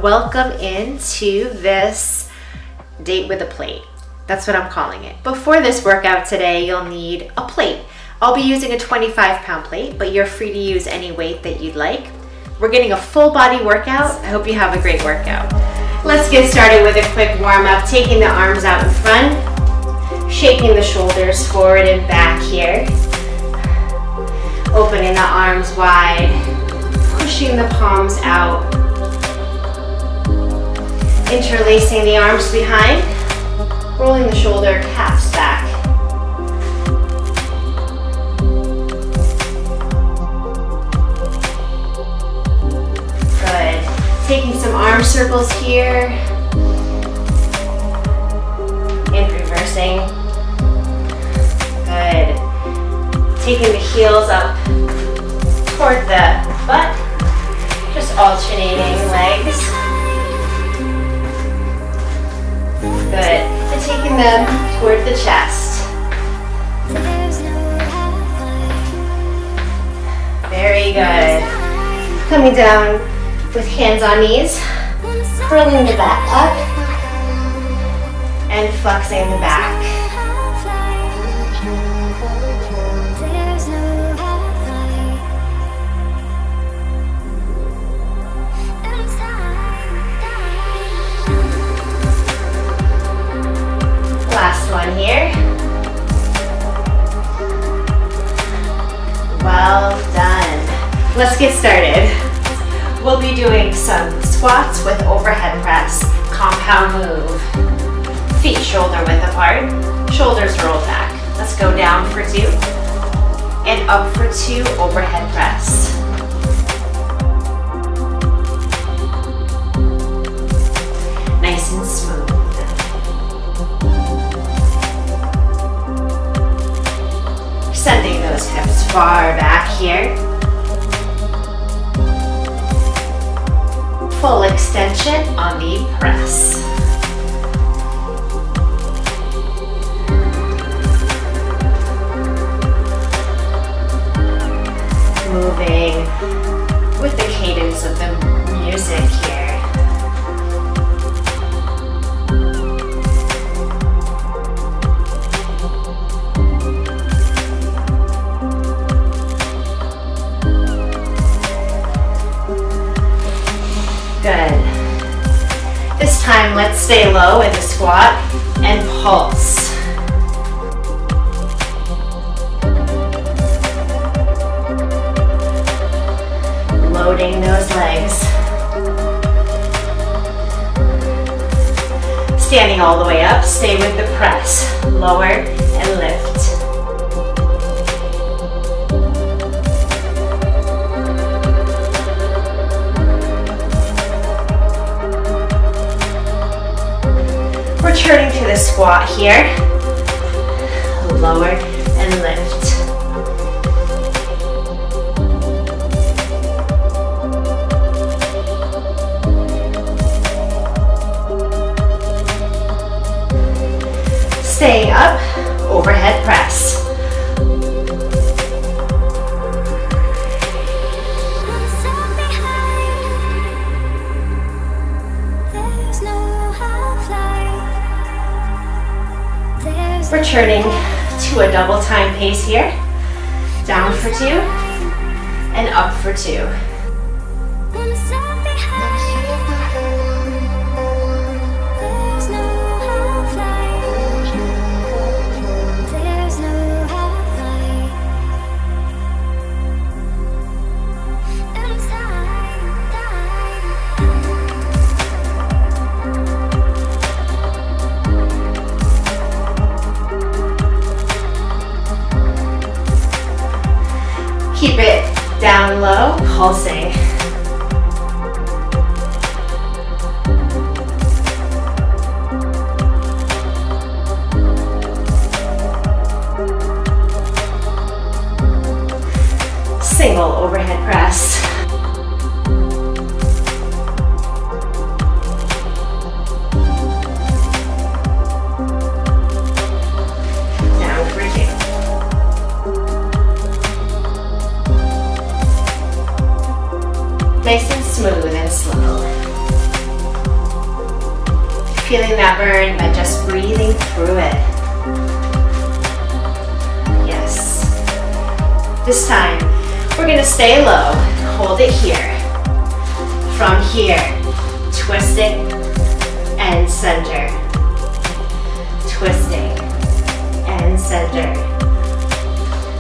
welcome into this date with a plate. That's what I'm calling it. Before this workout today, you'll need a plate. I'll be using a 25-pound plate, but you're free to use any weight that you'd like. We're getting a full body workout. I hope you have a great workout. Let's get started with a quick warm-up, taking the arms out in front, shaking the shoulders forward and back here, opening the arms wide, pushing the palms out, interlacing the arms behind, rolling the shoulder caps back. Good. Taking some arm circles here and reversing. Good. Taking the heels up toward the butt, just alternating legs. Good. And taking them toward the chest. Very good. Coming down with hands on knees, curling the back up and flexing the back. Last one here. Well done. Let's get started. We'll be doing some squats with overhead press, compound move. Feet shoulder width apart, shoulders rolled back. Let's go down for 2 and up for 2 overhead press. Nice and smooth. Sending those hips far back here. Full extension on the press. Moving with the cadence of the music here. Good. This time, let's stay low in the squat and pulse. Loading those legs. Standing all the way up, stay with the press. Lower and lift. Returning to the squat here, lower and lift. Staying up, overhead press. Returning to a double time pace here. Down for 2 and up for 2. Keep it down low, pulsing. Single overhead press. Down for 2. Nice and smooth and slow. feeling that burn, but just breathing through it. Yes. This time, we're gonna stay low. Hold it here. From here, twisting and center. Twisting and center.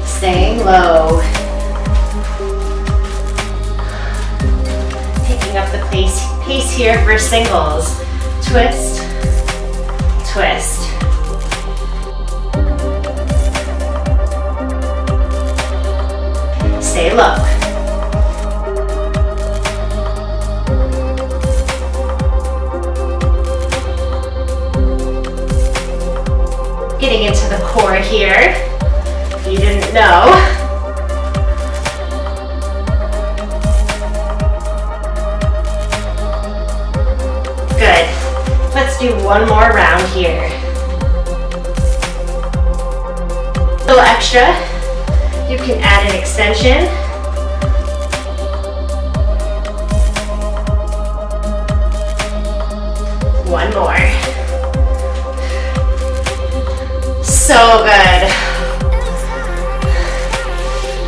Staying low. Picking up the pace here for singles. Twist, twist. Stay low. Getting into the core here, if you didn't know. Good. Let's do one more round here. A little extra. You can add an extension. One more. So good.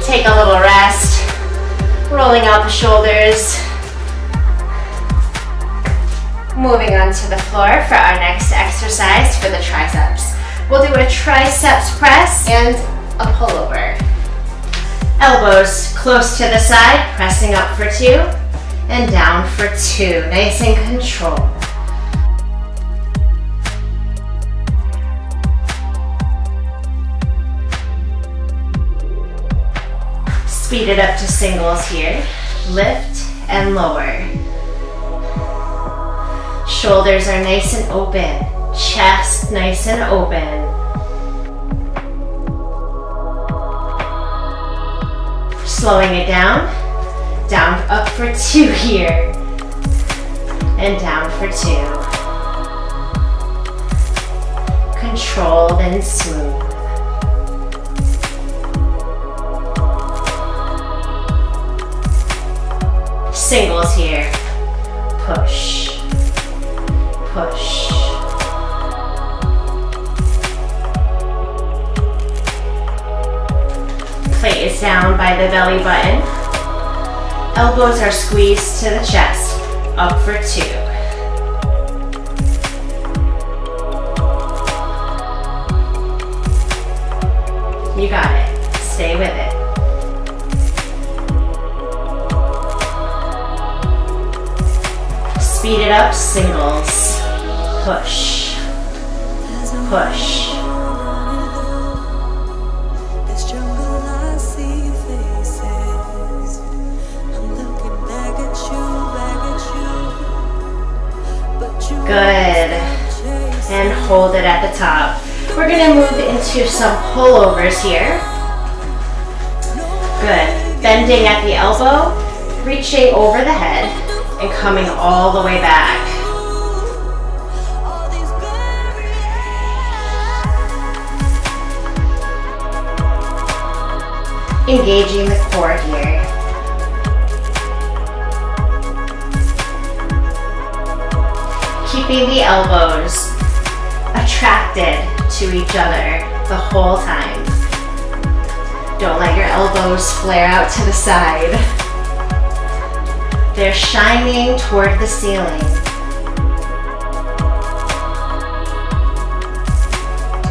Take a little rest. Rolling out the shoulders. Moving on to the floor for our next exercise for the triceps. We'll do a triceps press and a pullover. Elbows close to the side, pressing up for 2 and down for 2. Nice and controlled. Speed it up to singles here. Lift and lower. Shoulders are nice and open. Chest nice and open. Slowing it down. Down up for 2 here. And down for 2. Controlled and smooth. Singles here. Push. Push. Plate is down by the belly button. Elbows are squeezed to the chest. Up for 2. You got it. Stay with it. Speed it up, singles. Push. Push. Good. And hold it at the top. We're gonna move into some pullovers here. Good. Bending at the elbow, reaching over the head, and coming all the way back. Engaging the core here. Keeping the elbows attracted to each other the whole time. Don't let your elbows flare out to the side. They're shining toward the ceiling.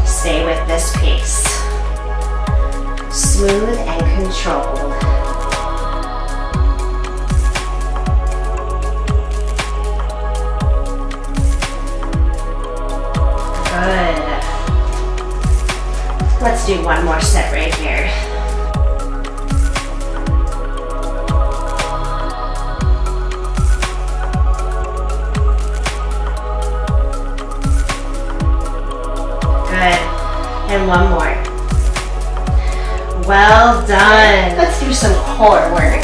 Stay with this pace. Smooth and controlled. Good. Let's do one more set right here. And one more. Well done. Let's do some core work.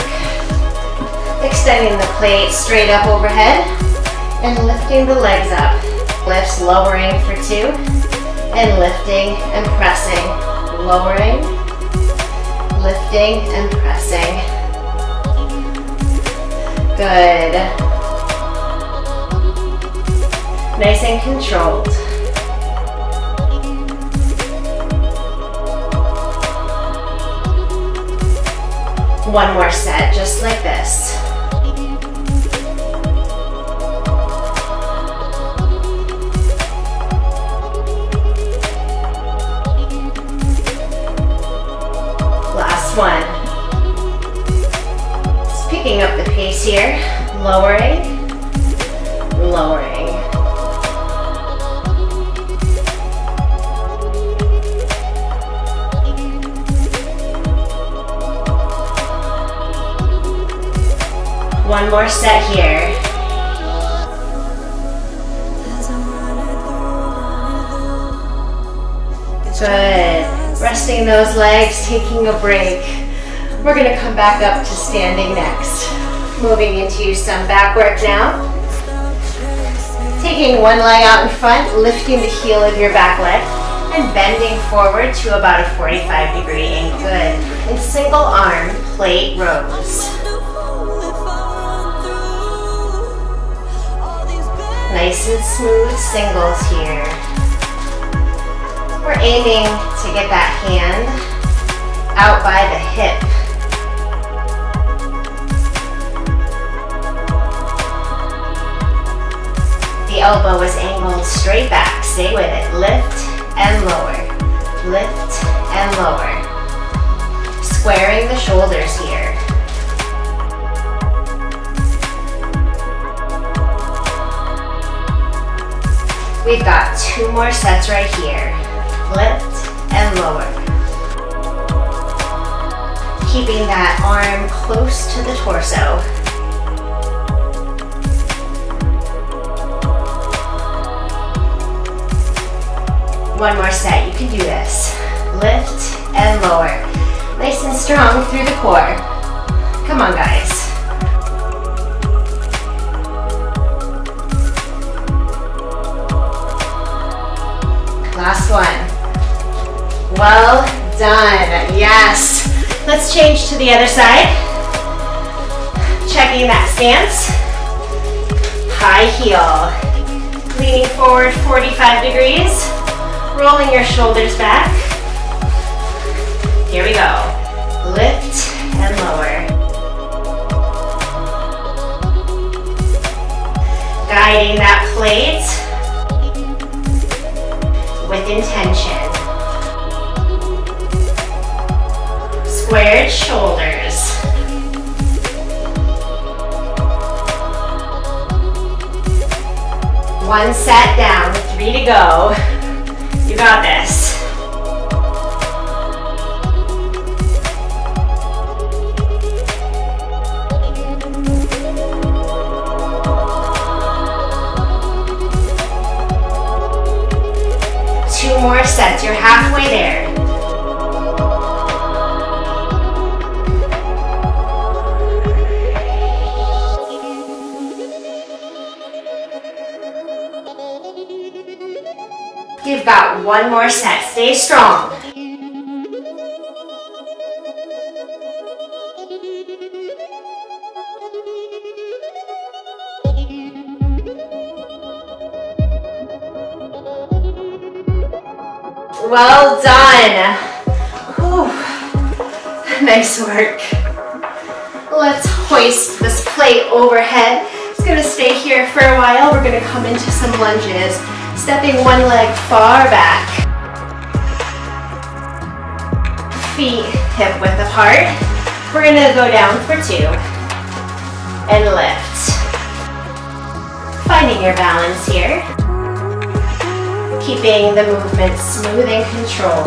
Extending the plate straight up overhead and lifting the legs up. Lifts lowering for 2 and lifting and pressing. Lowering, lifting and pressing. Good. Nice and controlled. One more set, just like this. Last one. Just picking up the pace here, lowering, lowering. One more set here. Good. Resting those legs, taking a break. We're going to come back up to standing next. Moving into some back work now. Taking one leg out in front, lifting the heel of your back leg, and bending forward to about a 45-degree angle. Good. In single arm plate rows. Nice and smooth singles here. We're aiming to get that hand out by the hip. The elbow is angled straight back. Stay with it. Lift and lower. Lift and lower. Squaring the shoulders here. We've got 2 more sets right here. Lift and lower. Keeping that arm close to the torso. One more set, you can do this. Lift and lower. Nice and strong through the core. Come on, guys. Last one. Well done. Yes. Let's change to the other side. Checking that stance. High heel. Leaning forward 45 degrees. Rolling your shoulders back. Here we go. Lift and lower. Guiding that plate with intention. Squared shoulders. One set down, 3 to go. You got this. Two more sets, you're halfway there. You've got one more set, stay strong. Well done. Whew. Nice work. Let's hoist this plate overhead. It's going to stay here for a while. We're going to come into some lunges. Stepping one leg far back. Feet hip width apart. We're going to go down for 2. And lift. Finding your balance here. Keeping the movement smooth and controlled.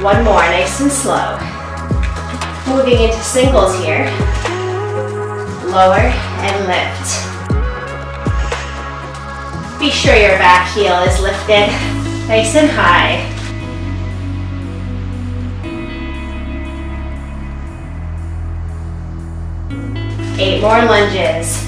One more, nice and slow. Moving into singles here. Lower and lift. Be sure your back heel is lifted nice and high. Eight more lunges.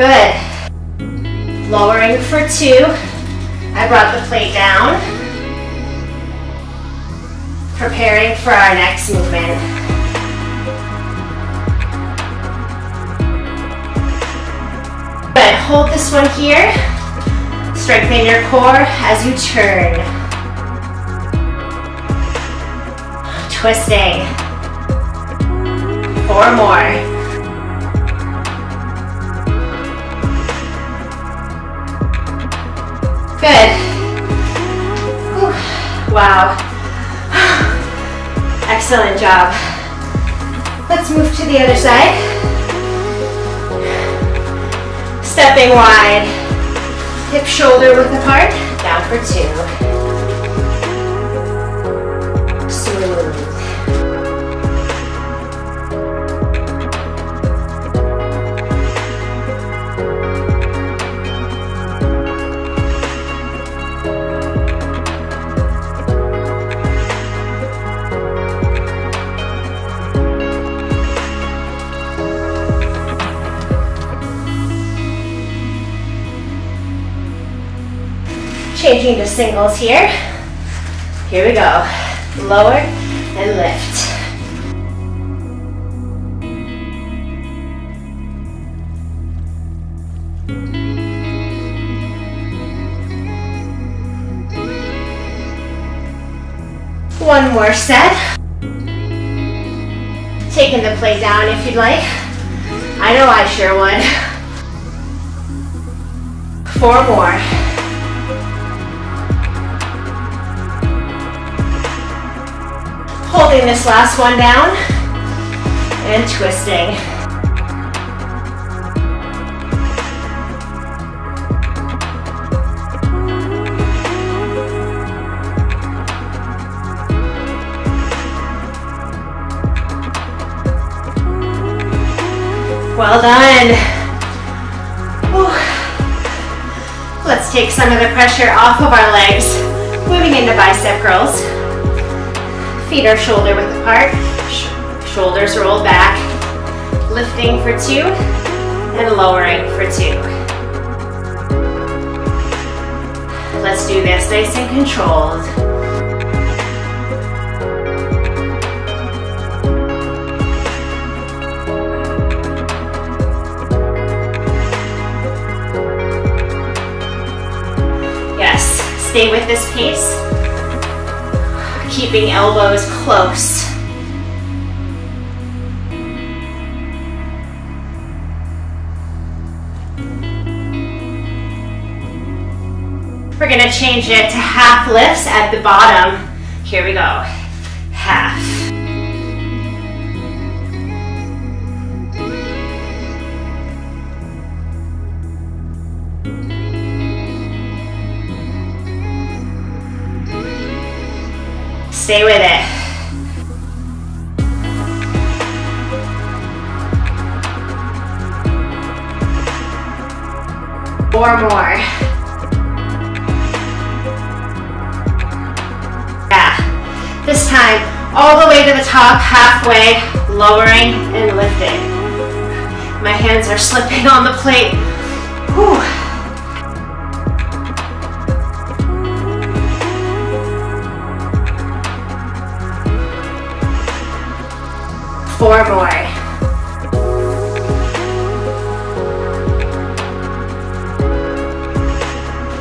Good. Lowering for 2. I brought the plate down. Preparing for our next movement. Good. Hold this one here. Strengthen your core as you turn. Twisting. 4 more. Good. Whew. Wow. Excellent job. Let's move to the other side. Stepping wide. Hip shoulder width apart. Down for 2. Smooth. Changing to singles here. Here we go. Lower and lift. One more set. Taking the plate down if you'd like. I know I sure would. 4 more. Holding this last one down and twisting. Well done. Whew. Let's take some of the pressure off of our legs. Moving into bicep curls. Feet are shoulder width apart, shoulders rolled back, lifting for 2 and lowering for 2. Let's do this nice and controlled. Yes, stay with this pace. Keeping elbows close. We're going to change it to half lifts at the bottom. Here we go. Half. Stay with it. Four more. Yeah. This time, all the way to the top, halfway, lowering and lifting. My hands are slipping on the plate. Whew. 4 more.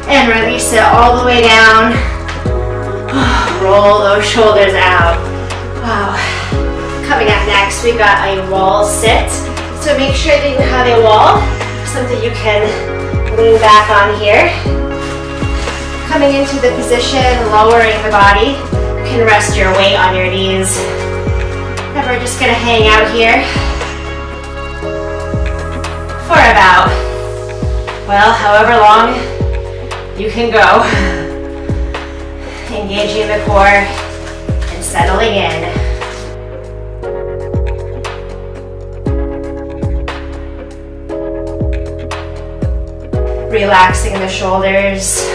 And release it all the way down. Roll those shoulders out. Wow. Coming up next, we've got a wall sit. So make sure that you have a wall, something you can lean back on here. Coming into the position, lowering the body. You can rest your weight on your knees. And we're just gonna hang out here for about, well, however long you can go. Engaging the core and settling in. Relaxing the shoulders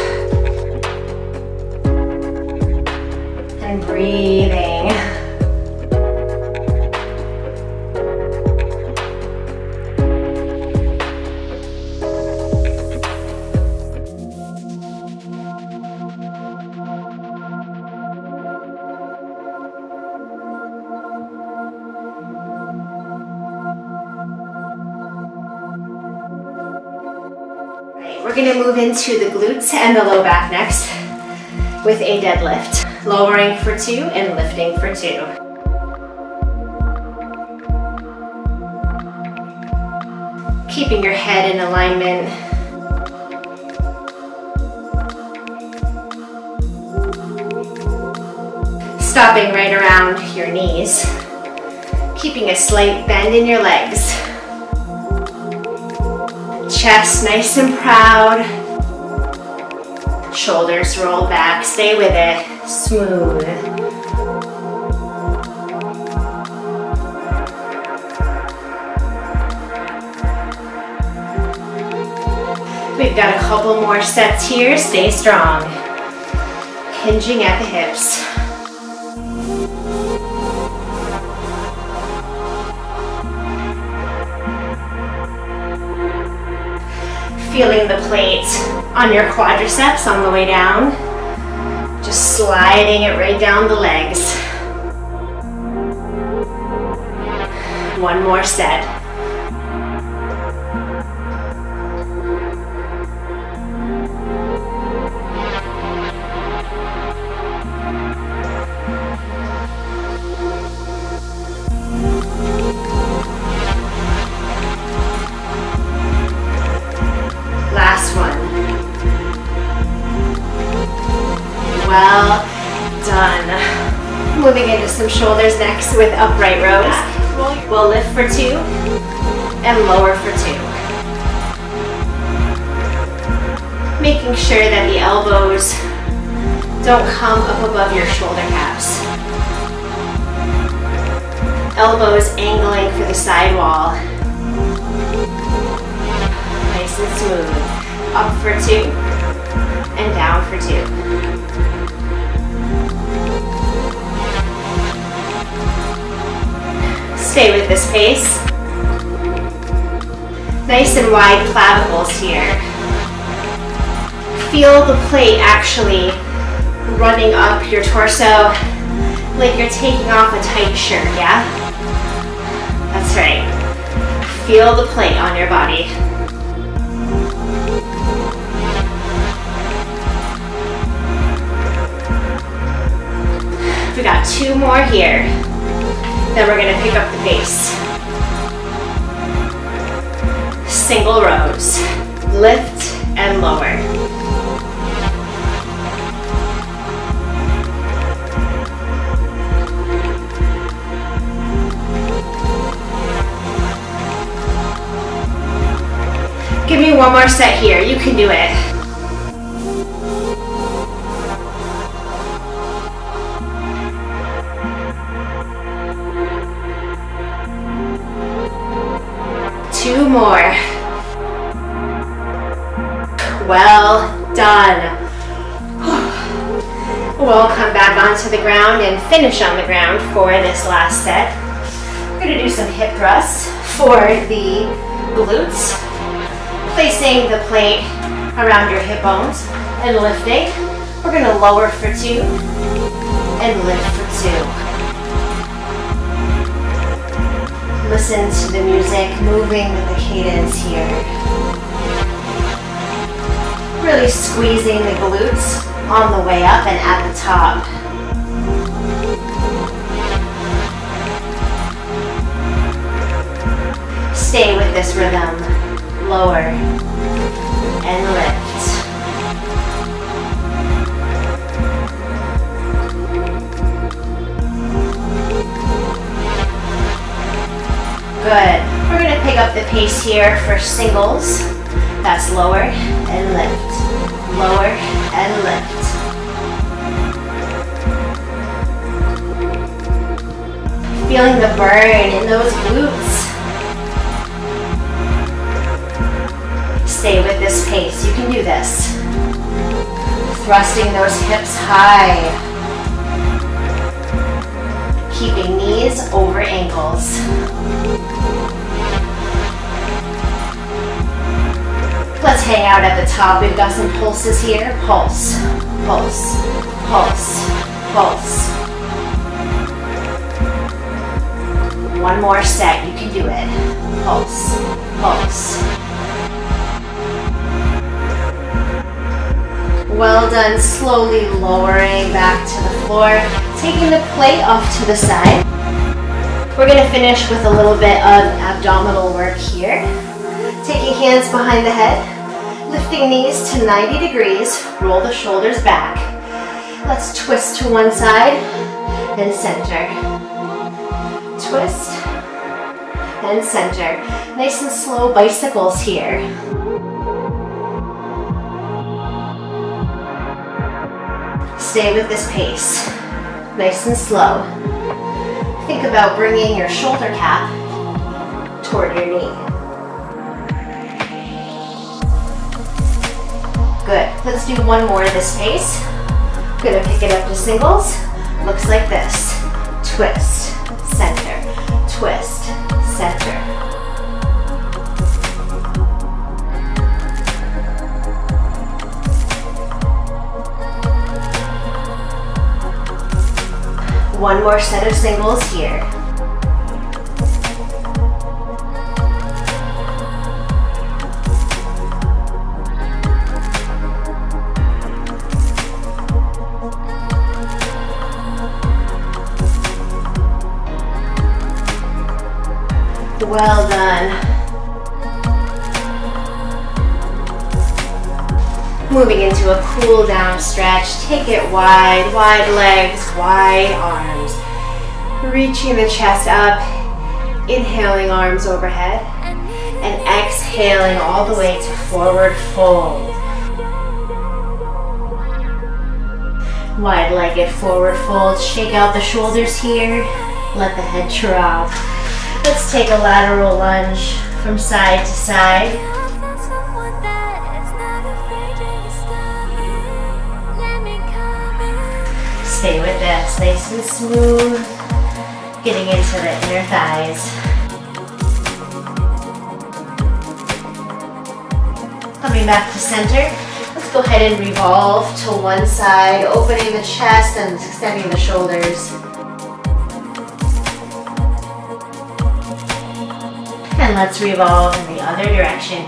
and breathing. gonna move into the glutes and the low back next with a deadlift. Lowering for 2 and lifting for 2. Keeping your head in alignment. Stopping right around your knees. Keeping a slight bend in your legs. Chest nice and proud. Shoulders roll back. Stay with it. Smooth. We've got a couple more sets here. Stay strong. Hinging at the hips. Feeling the plate on your quadriceps on the way down. Just sliding it right down the legs. One more set. Last one. Well done. Moving into some shoulders next with upright rows. We'll lift for 2 and lower for 2. Making sure that the elbows don't come up above your shoulder caps. Elbows angling for the side wall. Nice and smooth. Up for 2 and down for 2. Stay with this pace. Nice and wide clavicles here. Feel the plate actually running up your torso like you're taking off a tight shirt, yeah? That's right. Feel the plate on your body. We got 2 more here. Then we're gonna pick up the pace. Single rows. Lift and lower. Give me one more set here. You can do it. Two more. Well done. We'll come back onto the ground and finish on the ground for this last set. We're going to do some hip thrusts for the glutes. Placing the plate around your hip bones and lifting. We're going to lower for 2 and lift for 2. Listen to the music, moving with the cadence here. Really squeezing the glutes on the way up and at the top. Stay with this rhythm. Lower and lift. Good. We're going to pick up the pace here for singles. That's lower and lift. Lower and lift. Feeling the burn in those glutes. Stay with this pace. You can do this. Thrusting those hips high. Keeping knees over ankles. Let's hang out at the top. We've got some pulses here. Pulse, pulse, pulse, pulse. One more set. You can do it. Pulse, pulse. Well done. Slowly lowering back to the floor, taking the plate off to the side. We're going to finish with a little bit of abdominal work here. Taking hands behind the head, lifting knees to 90 degrees, roll the shoulders back. Let's twist to one side and center. Twist and center. Nice and slow bicycles here. Stay with this pace. Nice and slow. Think about bringing your shoulder cap toward your knee. Good. Let's do one more of this pace. I'm gonna pick it up to singles. Looks like this. Twist, center, twist, center. One more set of singles here. Well done. Moving into a cool down stretch. Take it wide, wide legs, wide arms. Reaching the chest up, inhaling arms overhead, and exhaling all the way to forward fold. Wide-legged forward fold. Shake out the shoulders here. Let the head drop. Let's take a lateral lunge from side to side. Stay with this, nice and smooth. Getting into the inner thighs. Coming back to center. Let's go ahead and revolve to one side, opening the chest and extending the shoulders. And let's revolve in the other direction.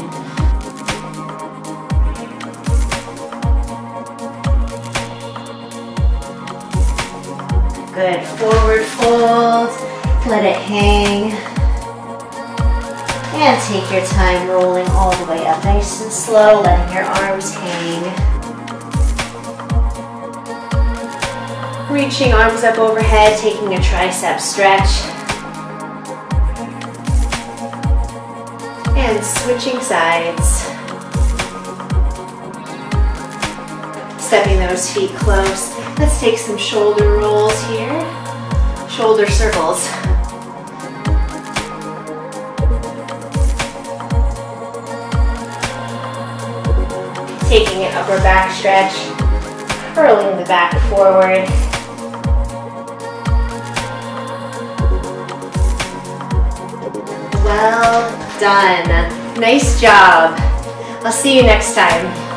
Good, forward fold, let it hang. And take your time rolling all the way up, nice and slow, letting your arms hang. Reaching arms up overhead, taking a tricep stretch. And switching sides. Stepping those feet close. Let's take some shoulder rolls here. Shoulder circles. Taking an upper back stretch. Curling the back forward. Well done. Nice job. I'll see you next time.